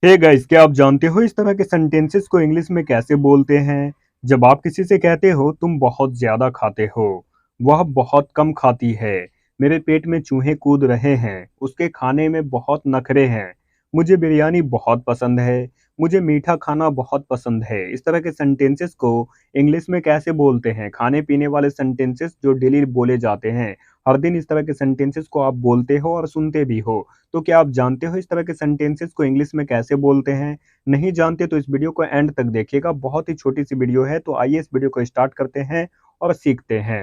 Hey guys, क्या आप जानते हो इस तरह के सेंटेंसेस को इंग्लिश में कैसे बोलते हैं? जब आप किसी से कहते हो तुम बहुत ज्यादा खाते हो, वह बहुत कम खाती है, मेरे पेट में चूहे कूद रहे हैं, उसके खाने में बहुत नखरे हैं, मुझे बिरयानी बहुत पसंद है, मुझे मीठा खाना बहुत पसंद है। इस तरह के सेंटेंसेस को इंग्लिश में कैसे बोलते हैं? खाने पीने वाले सेंटेंसेस जो डेली बोले जाते हैं, हर दिन इस तरह के सेंटेंसेस को आप बोलते हो और सुनते भी हो। तो क्या आप जानते हो इस तरह के सेंटेंसेस को इंग्लिश में कैसे बोलते हैं? नहीं जानते तो इस वीडियो को एंड तक देखिएगा, बहुत ही छोटी-सी वीडियो है, तो आइए इस वीडियो को स्टार्ट करते हैं और सीखते हैं।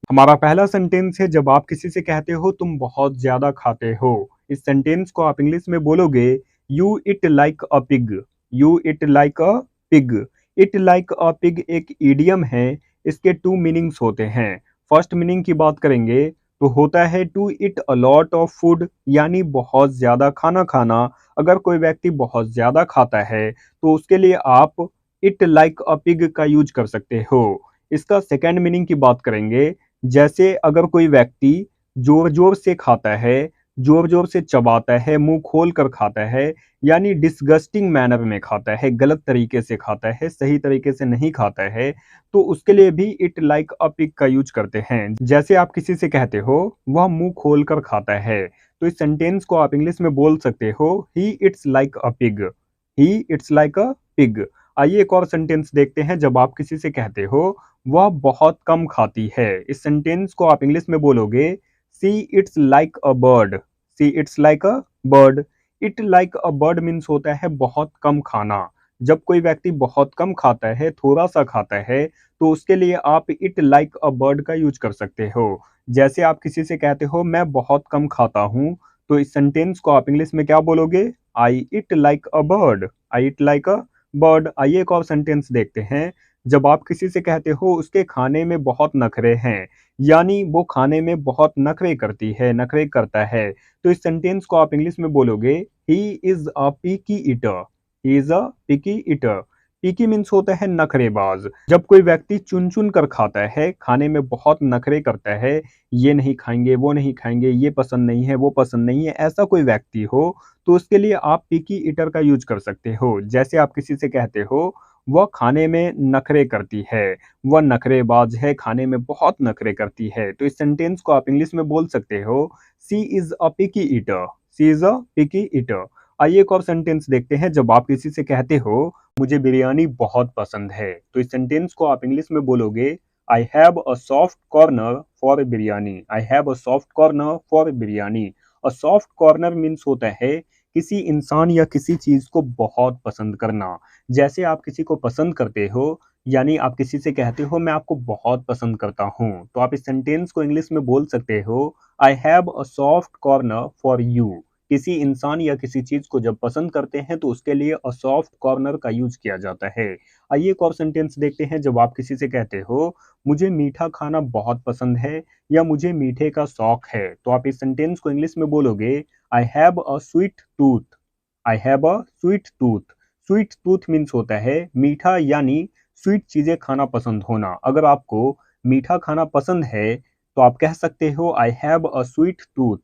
हमारा पहला सेंटेंस है, जब आप किसी से कहते हो तुम बहुत ज़्यादा खाते हो। इस सेंटेंस को आप इंग्लिश में बोलोगे you eat like a pig. You eat like a pig. Eat like a pig एक इडियम है, इसके 2 मीनिंग्स होते हैं। फर्स्ट मीनिंग की बात करेंगे तो होता है to eat a lot of food, यानी बहुत ज़्यादा खाना खाना। अगर कोई व्यक्ति बहुत ज़्यादा खाता है तो उसके लिए आप ईट लाइक अ पिग का यूज कर सकते हो। इसका सेकंड मीनिंग की बात करेंगे, जैसे अगर कोई व्यक्ति जोर-जोर से खाता है, जोर-जोर से चबाता है, मुँह खोल कर खाता है, यानी डिसगस्टिंग मैनर में खाता है, गलत तरीके से खाता है, सही तरीके से नहीं खाता है, तो उसके लिए भी इट लाइक अ पिग का यूज करते हैं। जैसे आप किसी से कहते हो वह मुंह खोल कर खाता है, तो इस सेंटेंस को आप इंग्लिश में बोल सकते हो he it's like a pig. He it's like a pig. आइए एक और सेंटेंस देखते हैं, जब आप किसी से कहते हो वह बहुत कम खाती है। इस सेंटेंस को आप इंग्लिश में बोलोगे see it's like a bird. See it's like a bird. It like a bird means होता है बहुत कम खाना। जब कोई व्यक्ति बहुत कम खाता है, थोड़ा सा खाता है, तो उसके लिए आप इट लाइक अ बर्ड का यूज कर सकते हो। जैसे आप किसी से कहते हो मैं बहुत कम खाता हूँ, तो इस सेंटेंस को आप इंग्लिश में क्या बोलोगे? I eat like a bird. I eat like a bird. आइए एक और सेंटेंस देखते हैं, जब आप किसी से कहते हो उसके खाने में बहुत नखरे हैं, यानी वो खाने में बहुत नखरे करती है, नखरे करता है, तो इस सेंटेंस को आप इंग्लिश में बोलोगे he is a picky eater. He is a picky eater. Picky means होता है नखरेबाज। जब कोई व्यक्ति चुन चुन कर खाता है, खाने में बहुत नखरे करता है, ये नहीं खाएंगे, वो नहीं खाएंगे, ये पसंद नहीं है, वो पसंद नहीं है, ऐसा कोई व्यक्ति हो, तो उसके लिए आप पिकी ईटर का यूज कर सकते हो। जैसे आप किसी से कहते हो वह खाने में नखरे करती है, वह नखरेबाज है, खाने में बहुत नखरे करती है, तो इस सेंटेंस को आप इंग्लिश में बोल सकते हो she is a picky eater. She is a picky eater. आइए एक और सेंटेंस देखते हैं, जब आप किसी से कहते हो मुझे बिरयानी बहुत पसंद है, तो इस सेंटेंस को आप इंग्लिश में बोलोगे I have a soft corner for biryani. I have a soft corner for biryani. A soft corner means होता है किसी इंसान या किसी चीज को बहुत पसंद करना। जैसे आप किसी को पसंद करते हो, यानी आप किसी से कहते हो मैं आपको बहुत पसंद करता हूँ, तो आप इस सेंटेंस को इंग्लिश में बोल सकते हो I have a soft corner for you. किसी इंसान या किसी चीज को जब पसंद करते हैं तो उसके लिए अ सॉफ्ट कॉर्नर का यूज किया जाता है। आइए एक और सेंटेंस देखते हैं, जब आप किसी से कहते हो मुझे मीठा खाना बहुत पसंद है या मुझे मीठे का शौक है, तो आप इस सेंटेंस को इंग्लिश में बोलोगे I have a sweet tooth. I have a sweet tooth. Sweet tooth means होता है मीठा, यानी स्वीट चीजें खाना पसंद होना। अगर आपको मीठा खाना पसंद है तो आप कह सकते हो I have a sweet tooth.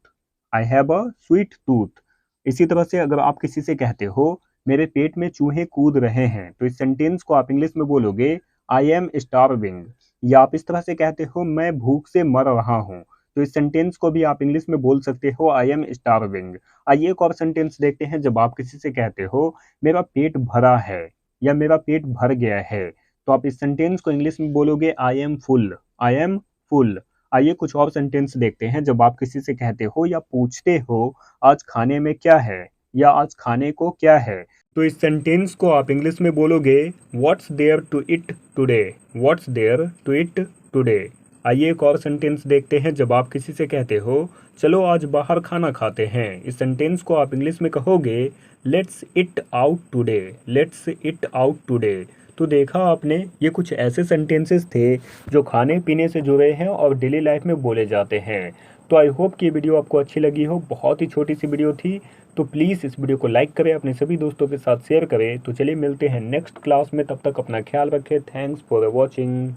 I have a sweet tooth. इसी तरह से अगर आप किसी से कहते हो मेरे पेट में चूहे कूद रहे हैं, तो इस सेंटेंस को आप इंग्लिश में बोलोगे आई एम स्टार्विंग। या आप इस तरह से कहते हो मैं भूख से मर रहा हूँ, तो इस सेंटेंस को भी आप इंग्लिश में बोल सकते हो आई एम स्टार्विंग। आइए एक और सेंटेंस देखते हैं, जब आप किसी से कहते हो मेरा पेट भरा है या मेरा पेट भर गया है, तो आप इस सेंटेंस को इंग्लिश में बोलोगे I am full. I am full. आइए कुछ और सेंटेंस देखते हैं, जब आप किसी से कहते हो या पूछते हो आज खाने में क्या है या आज खाने को क्या है, तो इस सेंटेंस को आप इंग्लिश में बोलोगे what's there to it today. What's there to it today. आइए एक और सेंटेंस देखते हैं, जब आप किसी से कहते हो चलो आज बाहर खाना खाते हैं, इस सेंटेंस को आप इंग्लिश में कहोगे let's it out today. Let's it out today. तो देखा आपने, ये कुछ ऐसे सेंटेंसेस थे जो खाने पीने से जुड़े हैं और डेली लाइफ में बोले जाते हैं। तो आई होप कि ये वीडियो आपको अच्छी लगी हो, बहुत ही छोटी सी वीडियो थी, तो प्लीज़ इस वीडियो को लाइक करें, अपने सभी दोस्तों के साथ शेयर करें। तो चलिए मिलते हैं नेक्स्ट क्लास में, तब तक अपना ख्याल रखें। Thanks for watching.